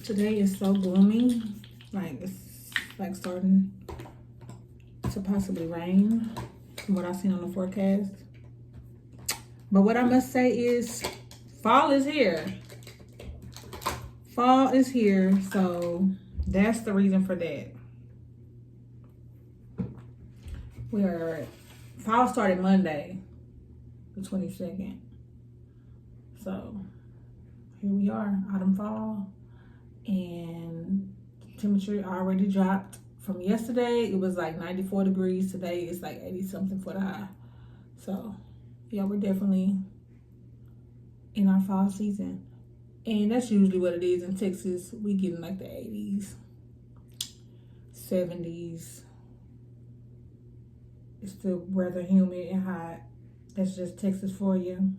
Today is so gloomy. Like, it's like starting to possibly rain from what I've seen on the forecast. But what I must say is fall is here. Fall is here, so that's the reason for that. Fall started Monday, the 22nd. So here we are, autumn, fall, and temperature already dropped. From yesterday, it was like 94 degrees. Today, it's like 80 something for the high. So yeah, we're definitely in our fall season. And that's usually what it is in Texas. We get in like the 80s, 70s. It's still rather humid and hot. That's just Texas for you.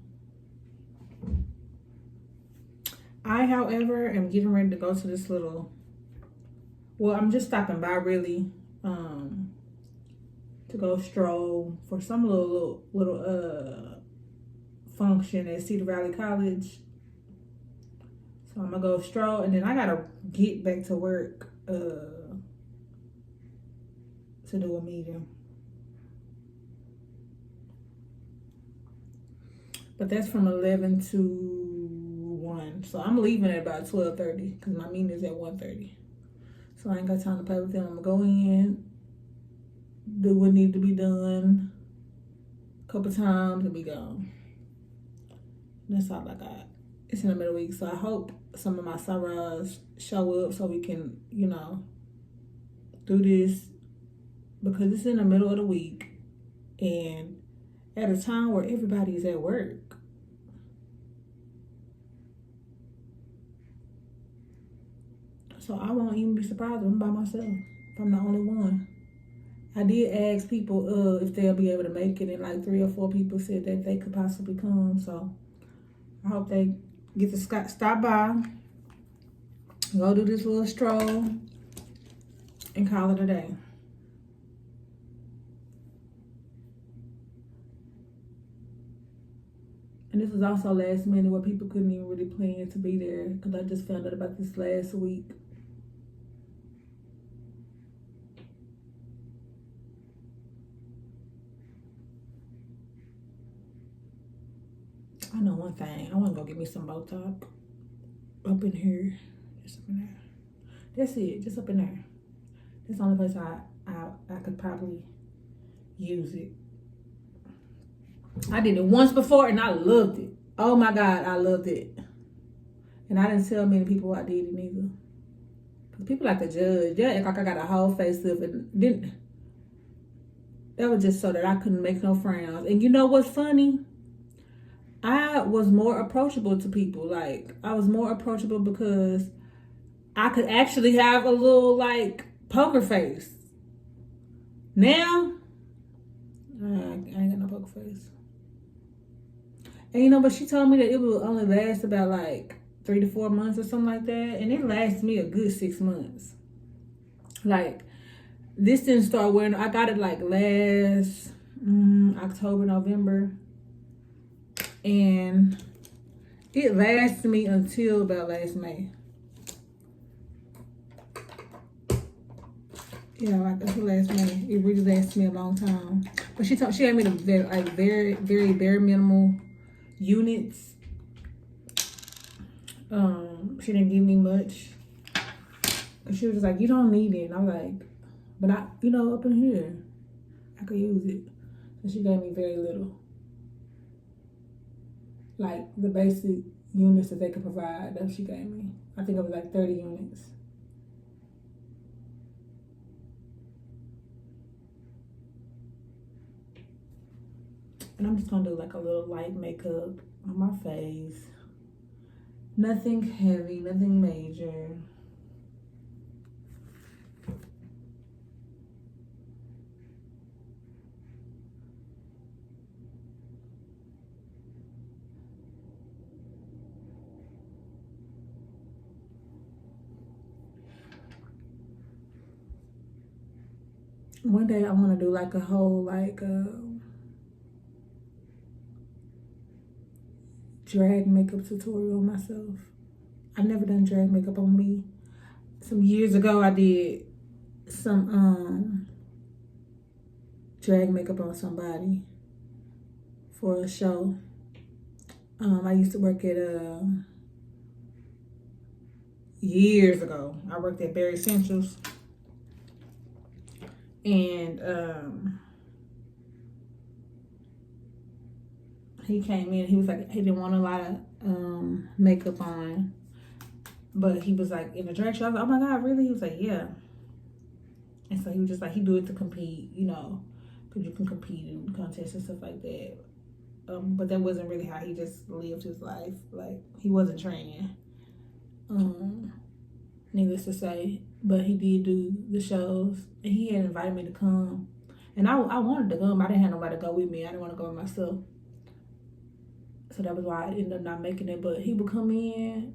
I, however, am getting ready to go to this little, well, I'm just stopping by really, to go stroll for some little function at Cedar Valley College. So I'm gonna go stroll, and then I gotta get back to work to do a meeting. But that's from 11 to 1. So I'm leaving at about 12:30 because my meeting is at 1:30. So I ain't got time to play with them. I'm gonna go in, do what needs to be done a couple times, and be gone. And that's all I got. It's in the middle of the week, so I hope some of my sorors show up so we can, do this, because it's in the middle of the week and at a time where everybody's at work. So I won't even be surprised if I'm by myself, if I'm the only one. I did ask people if they'll be able to make it, and like 3 or 4 people said that they could possibly come. So I hope they get to stop by, go do this little stroll, and call it a day. And this was also last minute where people couldn't even really plan to be there, because I just found out about this last week. I know one thing. I want to go get me some Botox up in here. Just up in there. That's it. Just up in there. That's the only place I could probably use it. I did it once before and I loved it. Oh my God, I loved it. And I didn't tell many people I did it neither. Because people like to judge. They act like I got a whole facelift, and didn't. That was just so that I couldn't make no frowns. And you know what's funny? I was more approachable to people. Like, I was more approachable because I could actually have a little, like, poker face. Now, I ain't got no poker face. And but she told me that it would only last about like 3 to 4 months or something like that. And it lasted me a good 6 months. Like, this didn't start wearing, I got it like last October, November. And it lasted me until about last May. Yeah, like until last May. It really lasted me a long time. But she gave me the very, very, very minimal units. She didn't give me much. And she was just like, you don't need it. And I was like, but up in here, I could use it. So she gave me very little. Like the basic units that they could provide, that she gave me. I think it was like 30 units. And I'm just gonna do like a little light makeup on my face. Nothing heavy, nothing major. One day I want to do like a whole drag makeup tutorial myself. I never done drag makeup on me. Some years ago, I did some drag makeup on somebody for a show. I used to work at years ago. I worked at Berry Essentials, and he came in. He was like, he didn't want a lot of makeup on, but he was like in the drag show. I was like, oh my god, really? He was like, yeah. And so he was just like, he do it to compete, you know, because you can compete in contests and stuff like that. But that wasn't really how he just lived his life. Like, he wasn't training, needless to say. But he did do the shows, and he had invited me to come. And I wanted to come. I didn't have nobody to go with me. I didn't want to go by myself. So that was why I ended up not making it. But he would come in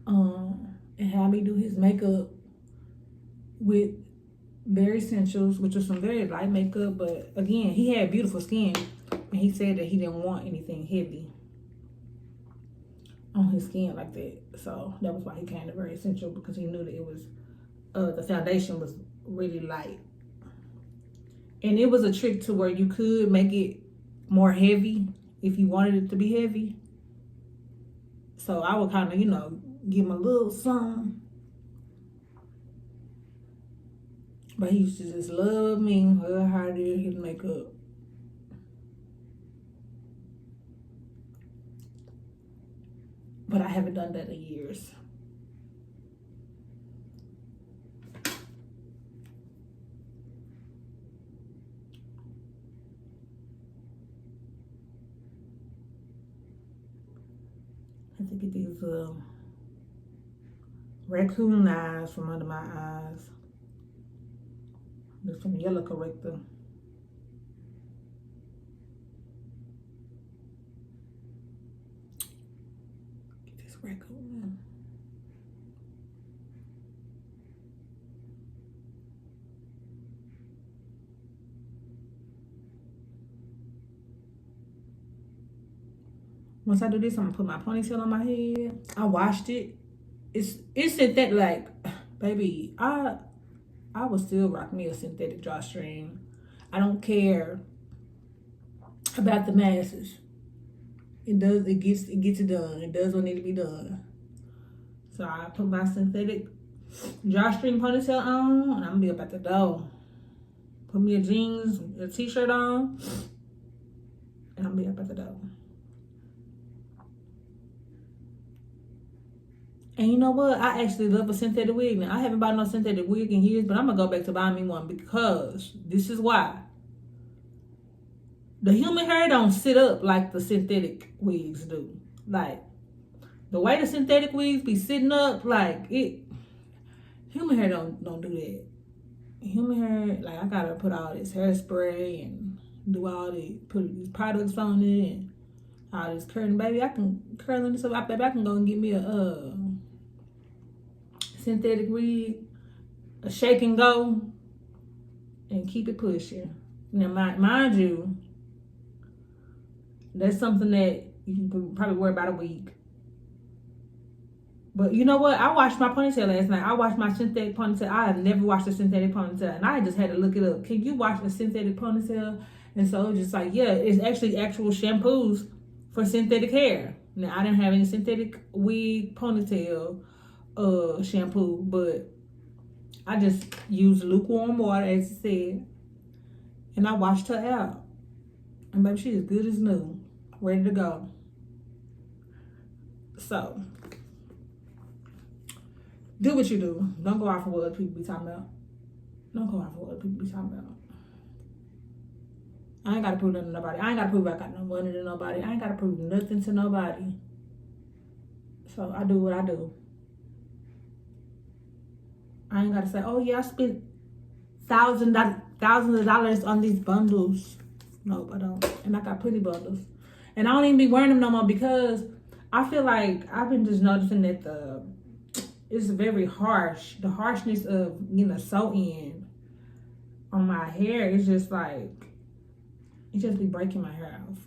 and have me do his makeup with Berry Essentials, which was some very light makeup. But again, he had beautiful skin. And he said that he didn't want anything heavy on his skin like that. So that was why he came to Very Essential, because he knew that it was, the foundation was really light. And it was a trick to where you could make it more heavy if you wanted it to be heavy. So I would kind of, you know, give him a little something. But he used to just love me, love how I did his makeup. But I haven't done that in years. I have to get these raccoon eyes from under my eyes. There's some yellow corrector. Get this raccoon. Once I do this, I'm gonna put my ponytail on my head. I washed it. It's synthetic. Like, baby, I would still rock me a synthetic drawstring. I don't care about the masses. It gets it done. It does what needs to be done. So I put my synthetic drawstring ponytail on, and I'm gonna be up at the door. Put me a jeans, a t-shirt on, and I'm gonna be up at the door. And you know what? I actually love a synthetic wig. Now, I haven't bought no synthetic wig in years, but I'm going to go back to buying me one, because this is why. The human hair don't sit up like the synthetic wigs do. Like, the way the synthetic wigs be sitting up, like, human hair don't do that. Human hair, like, I got to put all this hairspray and do all the, put these products on it and all this curling. Baby, I can curl this up. Baby, I can go and get me a synthetic wig, a shake and go, and keep it pushing. Now, mind you, that's something that you can probably wear about a week. But you know what? I washed my ponytail last night. I washed my synthetic ponytail. I have never washed a synthetic ponytail, and I just had to look it up. Can you wash a synthetic ponytail? And so just like, yeah, it's actually actual shampoos for synthetic hair. Now, I didn't have any synthetic wig ponytail shampoo, but I just used lukewarm water, as it said, and I washed her out. And baby, she is good as new, ready to go. So, do what you do. Don't go off of what other people be talking about. Don't go off of what other people be talking about. I ain't got to prove nothing to nobody. I ain't got to prove I got no money to nobody. I ain't got to prove nothing to nobody. So, I do what I do. I ain't got to say, oh yeah, I spent thousands of dollars on these bundles. Nope, I don't. And I got plenty bundles. And I don't even be wearing them no more, because I feel like I've been just noticing that it's very harsh. The harshness of, you know, sew-in on my hair is just like, it just be breaking my hair off.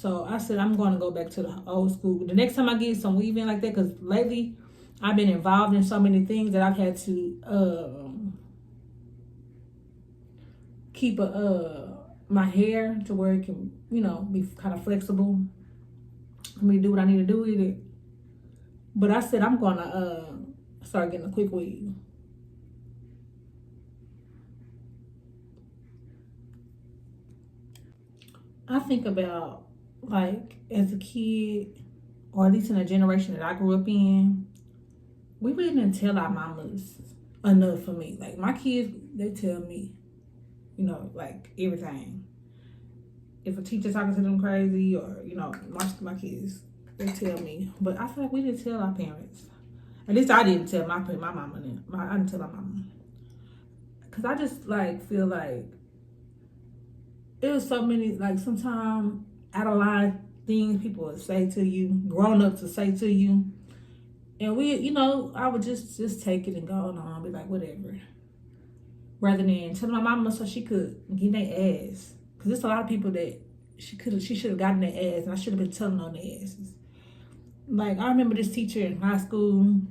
So I said I'm going to go back to the old school. The next time I get some weaving like that, because lately I've been involved in so many things that I've had to keep my hair to where it can, be kind of flexible for me to do what I need to do with it. But I said I'm gonna start getting a quick weave. I think about, like, as a kid, or at least in the generation that I grew up in, we really didn't tell our mamas enough for me. Like, my kids, they tell me, like, everything. If a teacher talking to them crazy, or, my kids, they tell me. But I feel like we didn't tell our parents. At least I didn't tell my mama. I didn't tell my mama. Because I just, like, feel like it was so many, like, sometimes out of line things people would say to you, grown up to say to you. And we, I would just take it and go on, be like, whatever. Rather than telling my mama so she could get their ass. Because there's a lot of people that she should have gotten their ass, and I should have been telling on their asses. Like, I remember this teacher in high school.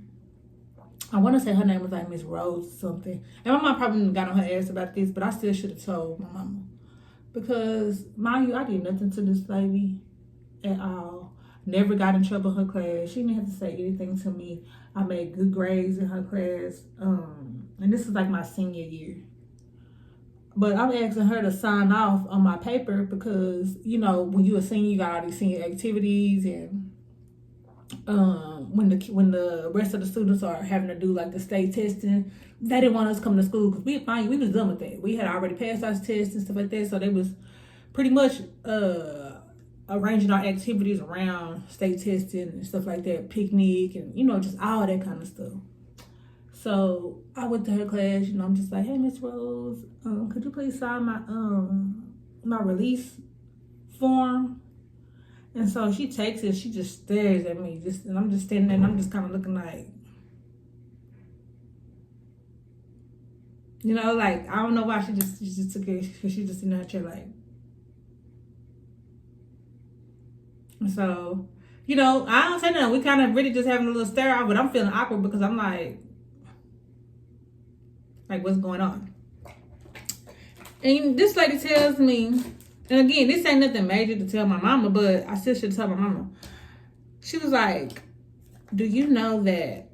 I want to say her name was like Miss Rose or something. And my mom probably got on her ass about this, but I still should have told my mama. Because, mind you, I did nothing to this lady at all. Never got in trouble in her class. She didn't have to say anything to me. I made good grades in her class. And this is like my senior year. But I'm asking her to sign off on my paper because, when you're a senior, you got all these senior activities, and when the rest of the students are having to do like the state testing, they didn't want us coming to school because we was done with that. We had already passed our tests and stuff like that, so they was pretty much arranging our activities around state testing and stuff like that, picnic and just all that kind of stuff. So I went to her class, I'm just like, hey, Miss Rose, could you please sign my release form? And so she takes it, she just stares at me, and I'm just standing there, and I'm just kind of looking like, like, I don't know why she just took it, because she just in her chair, like. And so, I don't say nothing. We kind of really just having a little stare off, but I'm feeling awkward because I'm like, what's going on? And this lady tells me, and again, this ain't nothing major to tell my mama, but I still should tell my mama. She was like, do you know that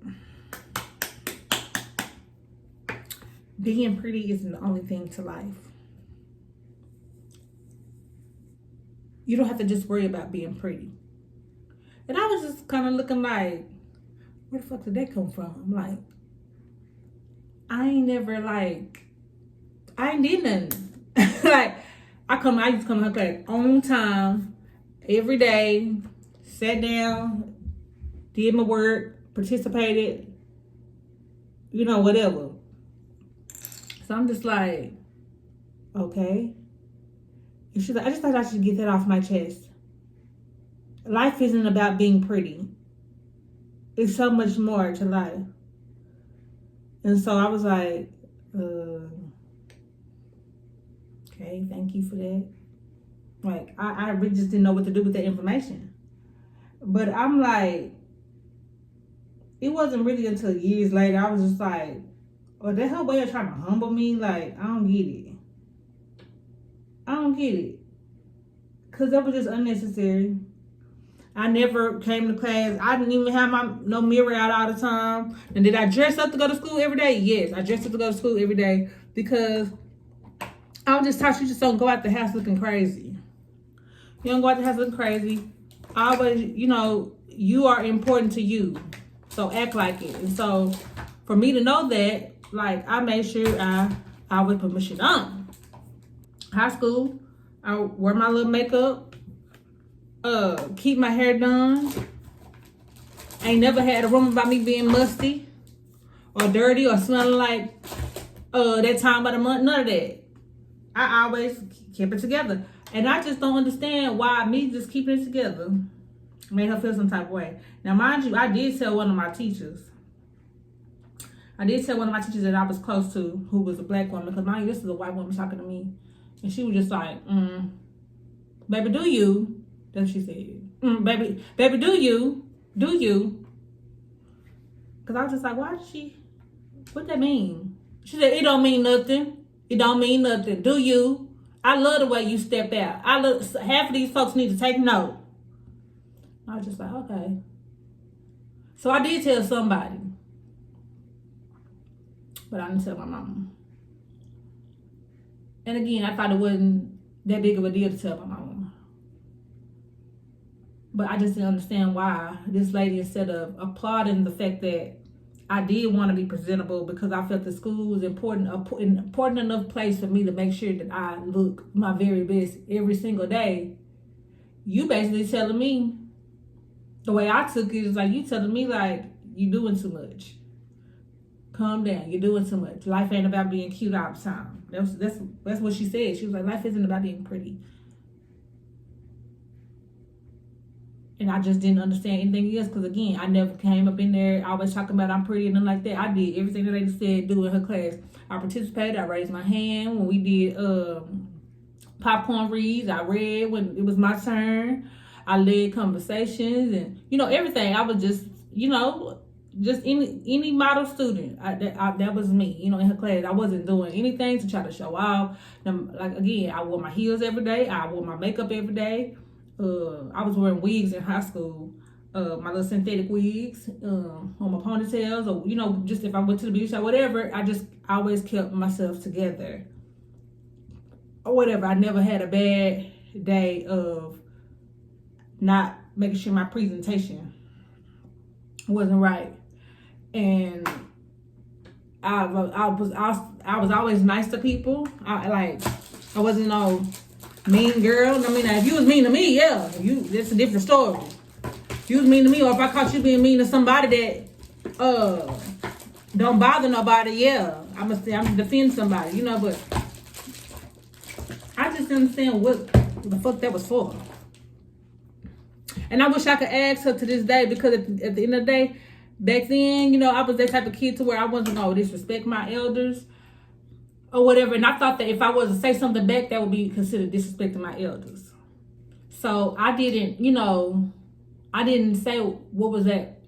being pretty isn't the only thing to life? You don't have to just worry about being pretty. And I was just kind of looking like, where the fuck did that come from? I'm like, I ain't did nothing. Like, I used to come to her class on time, every day, sat down, did my work, participated, whatever. So I'm just like, okay. And she's like, I just thought I should get that off my chest. Life isn't about being pretty. It's so much more to life. And so I was like, okay, thank you for that. Like, I really just didn't know what to do with that information. But I'm like, it wasn't really until years later, I was just like, oh, that her way of trying to humble me, like, I don't get it. Because that was just unnecessary. I never came to class. I didn't even have no mirror out all the time. And did I dress up to go to school every day? Yes, I dressed up to go to school every day because I was just taught you just don't go out the house looking crazy. You don't go out the house looking crazy. Always, you are important to you. So act like it. And so for me to know that, like, I made sure I always put my shit on. High school, I wear my little makeup. Keep my hair done. I ain't never had a rumor about me being musty or dirty or smelling like that time of the month. None of that. I always kept it together. And I just don't understand why me just keeping it together made her feel some type of way. Now, mind you, I did tell one of my teachers. That I was close to, who was a black woman, because mind you, this is a white woman talking to me. And she was just like, baby, do you? That's what she said. Baby, do you? Cause I was just like, why did she? What that mean? She said, it don't mean nothing. It don't mean nothing. Do you? I love the way you step out. Half of these folks need to take note. I was just like, okay. So I did tell somebody, but I didn't tell my mama. And again, I thought it wasn't that big of a deal to tell my mama. But I just didn't understand why this lady, instead of applauding the fact that I did want to be presentable because I felt the school was important enough place for me to make sure that I look my very best every single day. You basically telling me, the way I took it is like you telling me like, you doing too much. Calm down, you're doing too much. Life ain't about being cute all the time. That's what she said. She was like, life isn't about being pretty. And I just didn't understand anything else because, again, I never came up in there always talking about I'm pretty and nothing like that. I did everything that they said do in her class. I participated. I raised my hand when we did popcorn reads. I read when it was my turn. I led conversations and, everything. I was just, just any model student. That was me, in her class. I wasn't doing anything to try to show off. Like, again, I wore my heels every day. I wore my makeup every day. I was wearing wigs in high school, my little synthetic wigs on my ponytails, or just if I went to the beauty shop, whatever. I just always kept myself together, or whatever. I never had a bad day of not making sure my presentation wasn't right, and I was always nice to people. I wasn't no mean girl. I mean, if you was mean to me, yeah, that's a different story. If you was mean to me, or if I caught you being mean to somebody that don't bother nobody, yeah, I'm gonna defend somebody, but I just didn't understand what the fuck that was for. And I wish I could ask her to this day, because at the end of the day, back then, I was that type of kid to where I wasn't gonna disrespect my elders or whatever. And I thought that if I was to say something back, that would be considered disrespecting my elders. So I didn't, I didn't say what was that.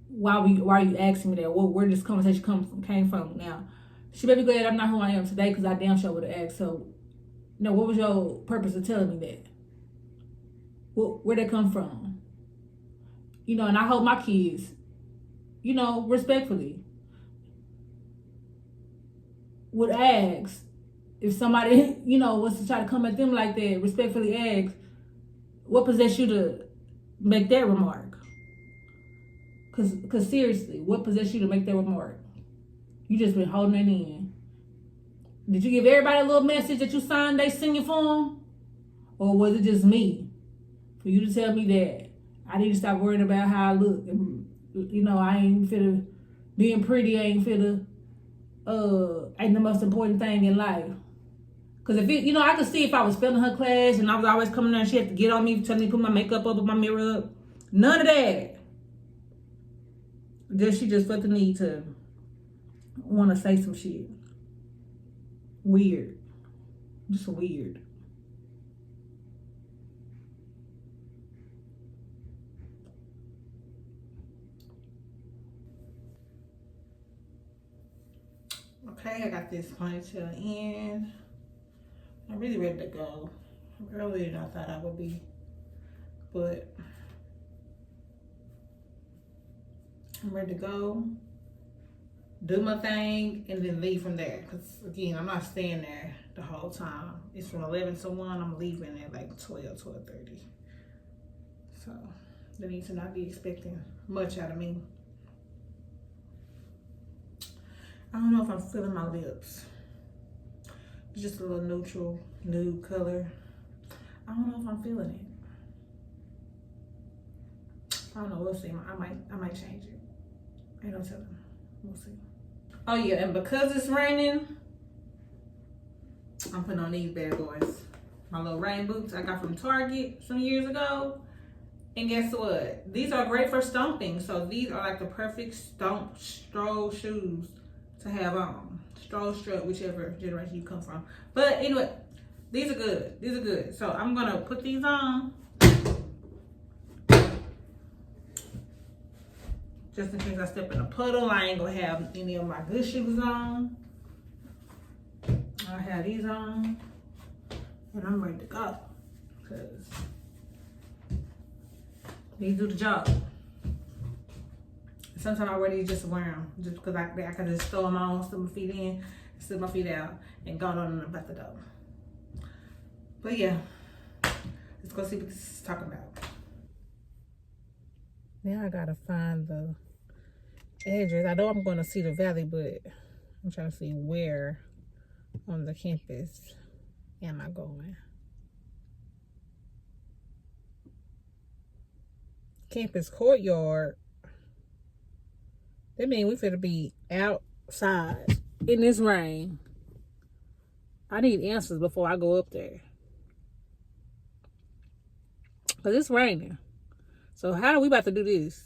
Why are you asking me that? Where this conversation came from? Now, she better be glad I'm not who I am today, because I damn sure would have asked. So, what was your purpose of telling me that? Where'd that come from? And I hope my kids, respectfully, would ask if somebody, was to try to come at them like that, respectfully ask, what possessed you to make that remark? Cause seriously, what possessed you to make that remark? You just been holding it in. Did you give everybody a little message that you signed they singing for them? Or was it just me? For you to tell me that I need to stop worrying about how I look. And, I ain't finna, being pretty ain't finna, ain't the most important thing in life. Because if it, I could see if I was failing her class and I was always coming there and she had to get on me, telling me to put my makeup up, put my mirror up. None of that. She just felt the need to want to say some shit. Weird. Just weird. Okay, I got this ponytail in. I'm really ready to go. I'm earlier than I thought I would be, but I'm ready to go, do my thing, and then leave from there. Because, again, I'm not staying there the whole time. It's from 11 to 1. I'm leaving at like 12:30. So, they need to not be expecting much out of me. I don't know if I'm feeling my lips. It's just a little neutral, nude color. I don't know if I'm feeling it. I don't know. We'll see. I might change it. Ain't no telling. We'll see. Oh yeah, and because it's raining, I'm putting on these bad boys. My little rain boots I got from Target some years ago. And guess what? These are great for stomping. So these are like the perfect stroll shoes to have on. Stroll, strut, whichever generation you come from. But anyway, these are good. These are good. So I'm gonna put these on Just in case I step in a puddle, I ain't gonna have any of my good shoes on. I have these on, and I'm ready to go. Cause these do the job. Sometimes I wear these just around, just because I can just throw them on, slip my feet in, slip my feet out, and go on about the door. But yeah, let's go see what this is talking about. Now I gotta find the address. I know I'm going to Cedar Valley, but I'm trying to see where on the campus am I going. Campus courtyard. That means we finna be outside in this rain. I need answers before I go up there. Cause it's raining. So how are we about to do this?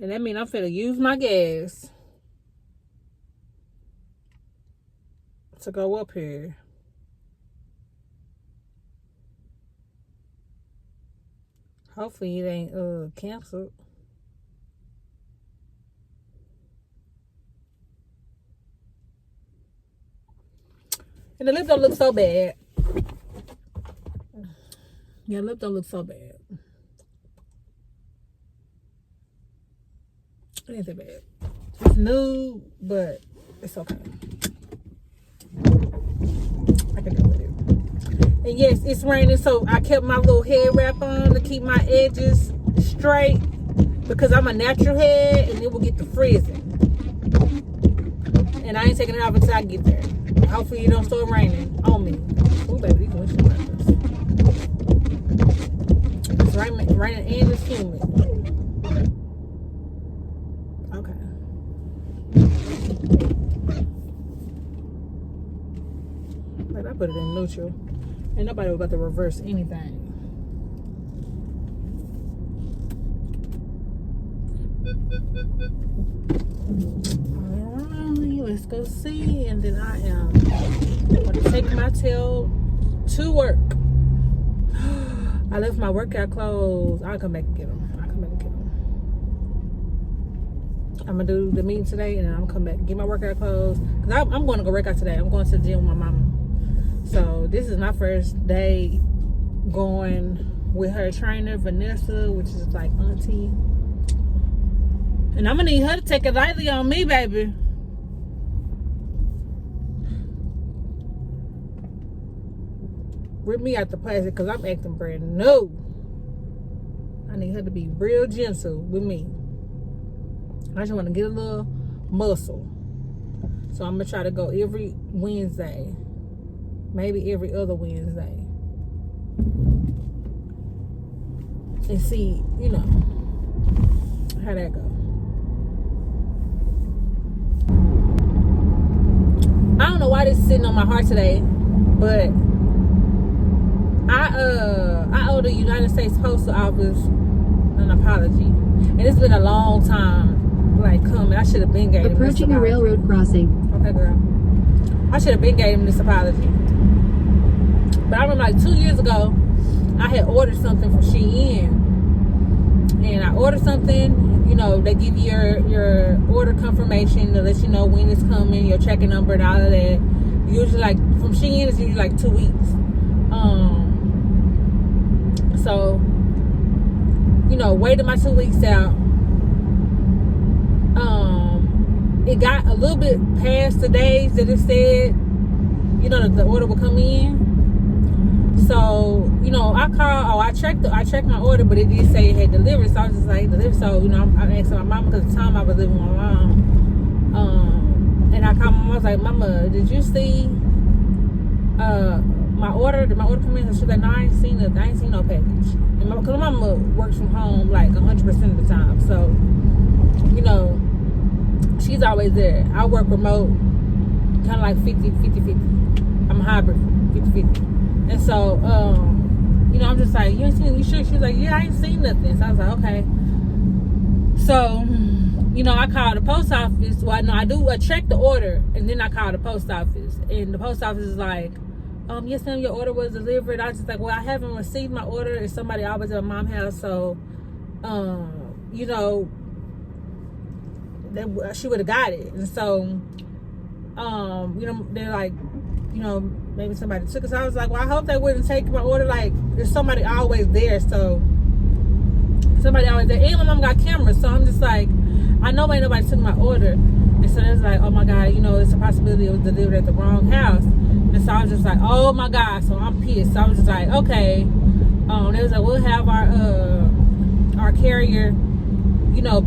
And that means I'm finna use my gas to go up here. Hopefully it ain't canceled. And the lip don't look so bad. Yeah, lip don't look so bad. It ain't that bad. It's new, but it's okay. I can deal with it. And yes, it's raining, so I kept my little head wrap on to keep my edges straight because I'm a natural head and it will get the frizzing. And I ain't taking it off until I get there. Hopefully it don't start raining on me. Oh baby, these windshield wipers. It's raining and it's humid. Okay. Like I put it in neutral. Ain't nobody about to reverse anything. Let's go see, and then I am going to take my tail to work. I left my workout clothes. I'll come back and get them. I'm going to do the meeting today, and then I'm going to come back and get my workout clothes. Because I'm going to go work out today. I'm going to the gym with my mama. So this is my first day going with her trainer, Vanessa, which is like auntie. And I'm going to need her to take it lightly on me, baby. Rip me out the plastic because I'm acting brand new. I need her to be real gentle with me. I just want to get a little muscle. So I'm going to try to go every Wednesday. Maybe every other Wednesday. And see, you know, how that go. I don't know why this is sitting on my heart today, but I owe the United States Postal Office an apology, and it's been a long time, like coming. I should have been gave him this apology. Approaching a railroad crossing. Okay, girl. I should have been gave him this apology. But I remember like 2 years ago, I had ordered something from Shein, and I ordered something. You know, they give you your order confirmation to let you know when it's coming, your tracking number, and all of that. Usually, like from Shein, it's usually like 2 weeks. So, you know, waited my 2 weeks out. It got a little bit past the days that it said, you know, that the order would come in. So, you know, I checked my order, but it did say it had delivered. So I was just like, delivered. So, you know, I asked my mom, because at the time I was living with my mom. And I called my mom. I was like, Mama, did you see my order? Did my order come in? And she was like, no, I ain't seen nothing. I ain't seen no package. And because my mama works from home like 100% of the time. So, you know, she's always there. I work remote, kind of like 50-50. I'm a hybrid, 50-50. And so, you know, I'm just like, you ain't seen, you sure? She was like, yeah, I ain't seen nothing. So I was like, okay. So, you know, I called the post office. Well, no, I checked the order, and then I called the post office. And the post office is like, yes, ma'am, your order was delivered. I was just like, well, I haven't received my order. It's somebody always at my mom's house. So, you know, she would have got it. And so, you know, they're like, you know, maybe somebody took it. So I was like, well, I hope they wouldn't take my order. Like, there's somebody always there. So somebody always there. And my mom got cameras. So I'm just like, I know ain't nobody took my order. And so it's like, oh my God, you know, it's a possibility it was delivered at the wrong house. And so I was just like, oh my God. So I'm pissed. So I was just like, okay. They was like, we'll have our carrier, you know,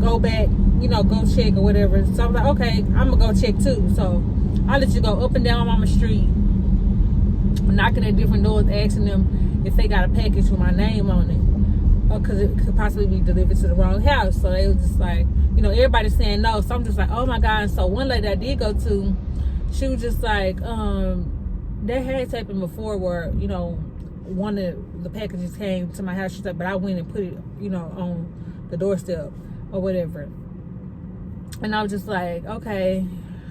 go back, you know, go check or whatever. So I was like, okay, I'm gonna go check too. So I let you go up and down Mama Street, knocking at different doors, asking them if they got a package with my name on it, or because it could possibly be delivered to the wrong house. So they was just like, you know, everybody's saying no. So I'm just like, oh my God. And so one lady I did go to, she was just like, that had happened before where, you know, one of the packages came to my house. She's like, but I went and put it, you know, on the doorstep or whatever. And I was just like, okay,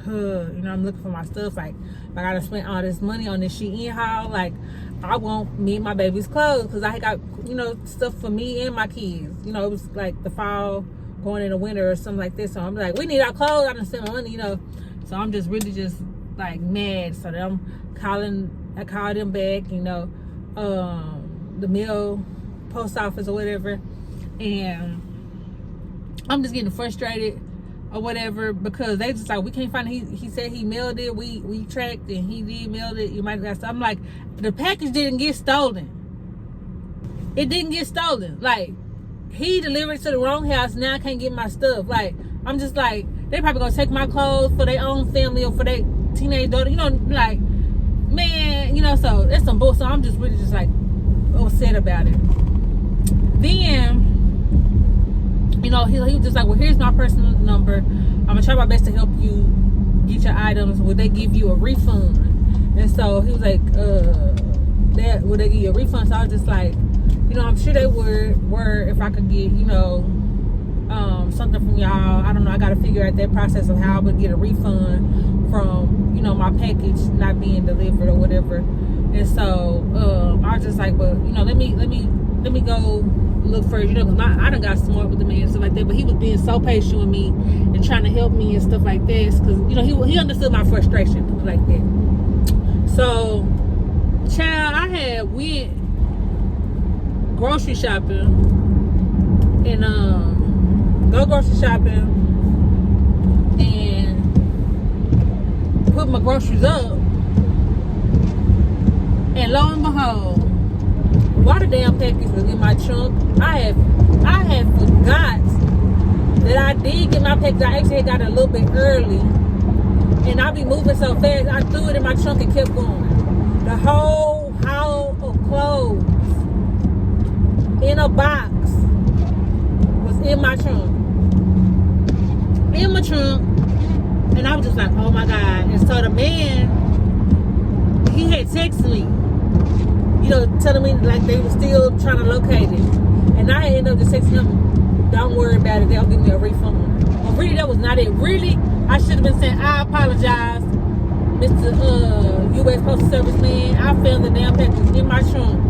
you know, I'm looking for my stuff. Like I gotta spend all this money on this Shein haul. Like, I want me and my baby's clothes because I got, you know, stuff for me and my kids. You know, it was like the fall going in the winter or something like this. So I'm like, we need our clothes. I done spent my money, you know. So I'm just really just like mad. So then I called them back, you know, the mail post office or whatever. And I'm just getting frustrated or whatever, because they just like, we can't find it. He said he mailed it. We tracked and he did mail it. You might have got stuff. I'm like, the package didn't get stolen. It didn't get stolen. Like, he delivered to the wrong house. Now I can't get my stuff. Like, I'm just like, they probably gonna take my clothes for their own family or for their teenage daughter. You know, like, man, you know, so it's some bullshit. So I'm just really just like upset about it. Then, you know, he was just like, well, here's my personal number. I'm gonna try my best to help you get your items. Would they give you a refund? And so he was like, would they give you a refund? So I was just like, you know, I'm sure they were if I could get, you know, something from y'all. I don't know. I got to figure out that process of how I would get a refund from, you know, my package not being delivered or whatever. And so I was just like, well, you know, let me go look first, you know, because I done got smart with the man and stuff like that, but he was being so patient with me and trying to help me and stuff like this, because, you know, he understood my frustration like that. So, child, I had went grocery shopping and go grocery shopping and put my groceries up, and lo and behold, while the damn package was in my trunk, I had forgot that I did get my package. I actually got it a little bit early, and I be moving so fast, I threw it in my trunk and kept going. The whole haul of clothes in a box was in my trunk. In my trunk. And I was just like, oh my God. And so the man, he had texted me, you know, telling me like they were still trying to locate it. And I ended up just texting him, don't worry about it, they'll give me a refund. But really, that was not it. Really, I should have been saying, I apologize, Mr. U.S. Postal Service man. I found the damn package in my trunk.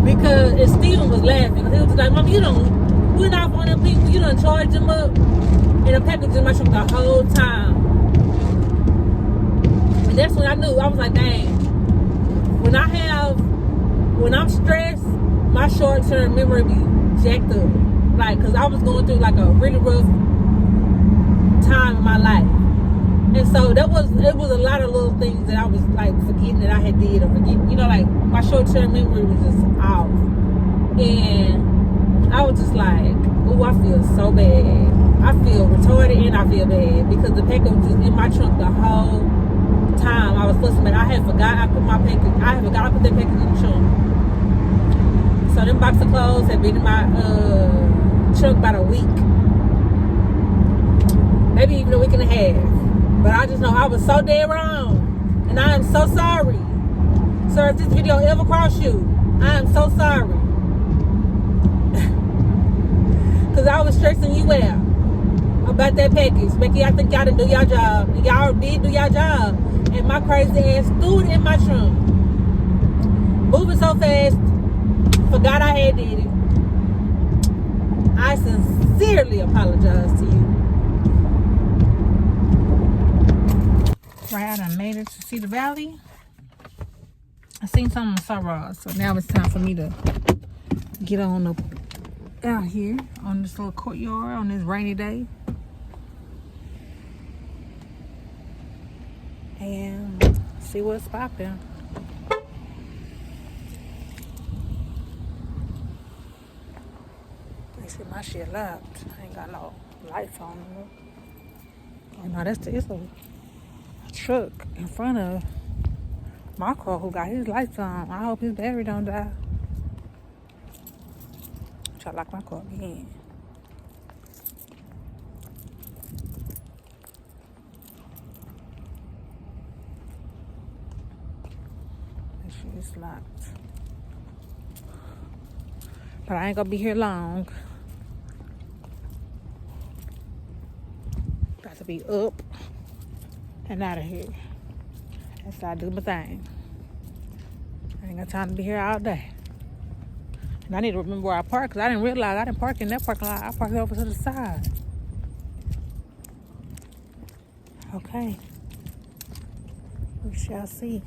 Because, and Steven was laughing. He was like, Mom, you done went off on them people, you done charged them up. And the package in my trunk the whole time. And that's when I knew. I was like, dang. When I'm stressed, my short-term memory be jacked up. Like, because I was going through like a really rough time in my life. And so it was a lot of little things that I was like forgetting that I had did or forgetting, you know, like my short-term memory was just off. And I was just like, oh, I feel so bad. I feel retarded and I feel bad because the package was just in my trunk the whole time. I was supposed to make, I forgot I put that package in the trunk. So them box of clothes had been in my trunk about a week. Maybe even a week and a half. But I just know I was so dead wrong. And I am so sorry. Sir, if this video ever crossed you, I am so sorry. Because I was stressing you out about that package. Making y'all think y'all didn't do y'all job. And y'all did do y'all job. And my crazy ass threw it in my trunk. Moving so fast. Forgot I had did it. I sincerely apologize to you. Right, I done made it to Cedar Valley. I seen some on Sorority, so now it's time for me to get on up out here on this little courtyard on this rainy day. And see what's popping. They said my shit locked. I ain't got no lights on. Oh no, it's a truck in front of my car who got his lights on. I hope his battery don't die. Try to lock my car again. Make sure it's locked. But I ain't gonna be here long. Got to be up and out of here. That's how I do my thing. I ain't got time to be here all day. And I need to remember where I park because I didn't realize I didn't park in that parking lot. I parked over to the side. Okay. We shall see.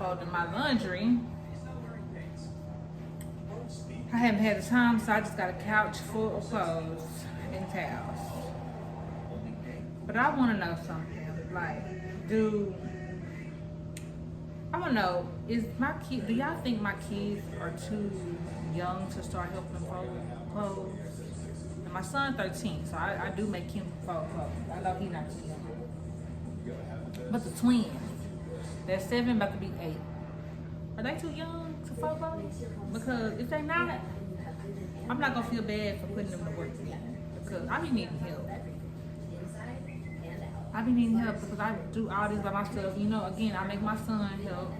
folding my laundry. I haven't had the time, so I just got a couch full of clothes and towels. But I want to know something. Like, do I don't know. Is my kid? Do y'all think my kids are too young to start helping fold clothes? And my son 13, so I do make him fold clothes. I know he's not too young. But the twins, they're 7, about to be 8. Are they too young to fold clothes? Because if they not, I'm not gonna feel bad for putting them to work because I be needing help. I be needing help because I do all this by myself. You know, again, I make my son help.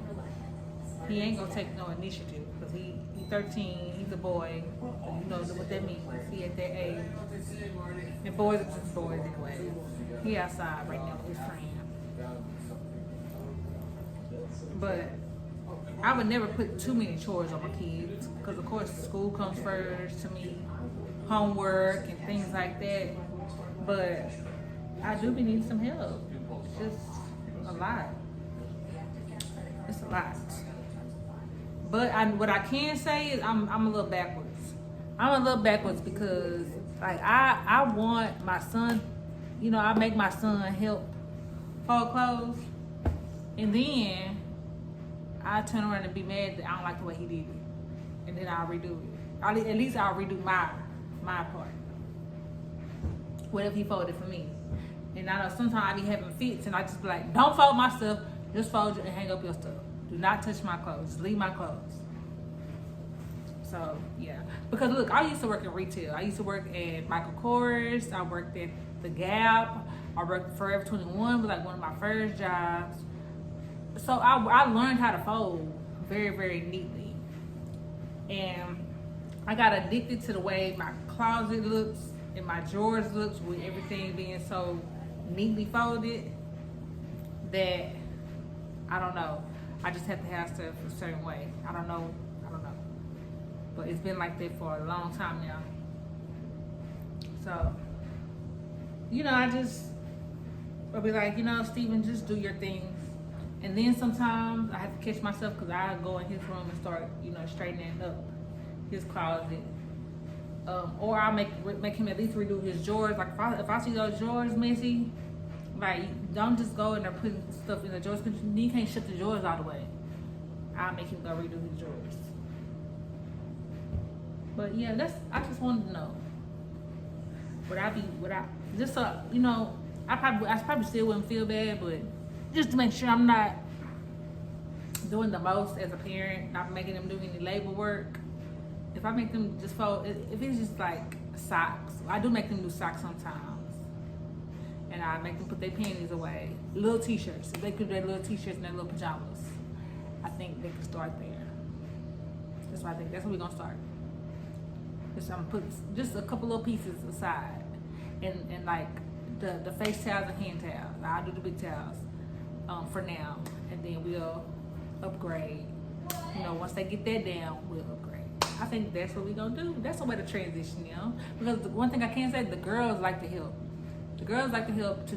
He ain't gonna take no initiative because he's 13, he's a boy. And you know what that means. He at that age. And boys are just boys anyway. He outside right now with his friend. But I would never put too many chores on my kids because of course school comes first to me, homework and things like that. But I do be needing some help. It's just a lot. It's a lot. But what I can say is I'm a little backwards. I'm a little backwards because like I want my son, you know, I make my son help fold clothes, and then I turn around and be mad that I don't like the way he did it, and then I'll redo it. At least I'll redo my part. Whatever he folded for me. And I know sometimes I be having fits and I just be like, don't fold my stuff, just fold it and hang up your stuff. Do not touch my clothes, just leave my clothes. So yeah, because look, I used to work in retail. I used to work at Michael Kors, I worked at The Gap, I worked at Forever 21, was like one of my first jobs. So I learned how to fold very, very neatly. And I got addicted to the way my closet looks and my drawers looks with everything being so neatly folded that I don't know. I just have to have stuff a certain way. I don't know. But it's been like that for a long time now. So, you know, I'll be like, you know, Steven, just do your thing. And then sometimes I have to catch myself because I go in his room and start, you know, straightening up his closet. Or I'll make him at least redo his drawers. Like if I see those drawers messy, like don't just go in there putting stuff in the drawers because you can't shut the drawers all the way. I'll make him go redo his drawers. But yeah, I just wanted to know. Would I just so you know, I probably still wouldn't feel bad, but just to make sure I'm not doing the most as a parent, not making them do any labor work. If I make them just fold, if it's just like socks, I do make them do socks sometimes. And I make them put their panties away. Little t-shirts, if they put their little t-shirts and their little pajamas, I think they can start there. That's what I think, that's where we're gonna start. Just I'm put just a couple little pieces aside. And like the face towels and hand towels. I'll do the big towels for now. And then we'll upgrade. You know, once they get that down, we'll upgrade. I think that's what we're gonna do. That's a way to transition, you know. Because the one thing I can say, the girls like to help. The girls like to help to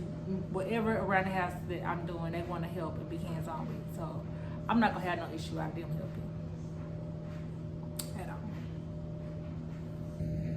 whatever around the house that I'm doing, they want to help and be hands-on with. So I'm not gonna have no issue out of them helping.